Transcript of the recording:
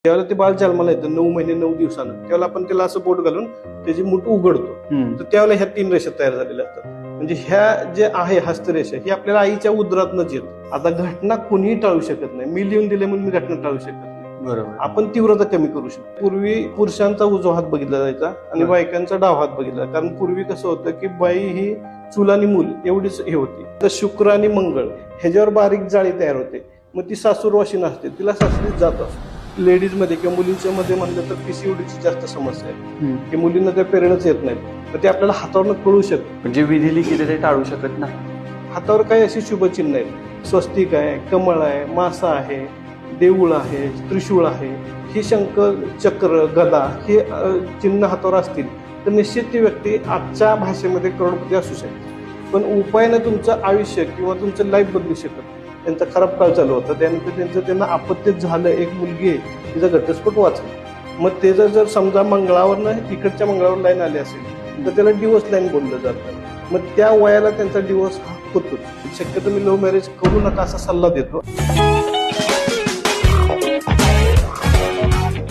ज्यावेळेला ते बाळ जन्माला येतं 9 महिने 9 दिवसानं, त्यावेळेला आपण त्याला असं बोट घालून त्याची मूठ उघडतो. तर त्यावेळेला ह्या 3 रेषा तयार झालेल्या असतात. म्हणजे ह्या जे आहे हस्तरेषा ही आपल्याला आईच्या उदरातनच येत. आता घटना कोणीही टाळू शकत नाही. मी लिहून दिले म्हणून मी घटना टाळू शकत नाही. बरोबर. आपण तीव्रता कमी करू शकतो. पूर्वी पुरुषांचा उजवा हात बघितला जायचा आणि बायकांचा डावा हात बघितला. कारण पूर्वी कसं होतं की बाई ही चूल आणि मूल एवढीच हे होती. तर शुक्र आणि मंगळ ह्याच्यावर बारीक जाळी तयार होते. मग ती सासूरवाशी नसते, तिला सासरीच जात असते. लेडीज मध्ये किंवा मुलींच्या मध्ये म्हणलं तर पीसीओडीची जास्त समस्या आहे की मुलींना त्या पेरणच येत नाहीत. तर ते आपल्याला हातावरनं कळू शकतं. म्हणजे विधी लिखित ते टाळू शकत नाही. हातावर काही अशी शुभचिन्ह आहेत. स्वस्तिक आहे, कमळ आहे, मासा आहे, देऊळ आहे, त्रिशूळ आहे, ही शंख, चक्र, गदा हे चिन्ह हातावर असतील तर निश्चित ती व्यक्ती आजच्या भाषेमध्ये करोडपती असू शकते. पण उपायानं तुमचं आयुष्य किंवा तुमचं लाईफ बदलू शकत. त्यांचा खराब काळ चालू होता, त्यानंतर त्यांना आपत्तीत झालं. एक मुलगी आहे, तिचा घटस्फोट वाचला. मग ते जर समजा मंगळावरनं इकडच्या मंगळावर लाईन आली असेल तर त्याला डिवोर्स लाईन बोललं जातं. मग त्या वयाला त्यांचा डिवोर्स हा होतो. शक्यतो मी लव्ह मॅरेज करू नका असा सल्ला देतो.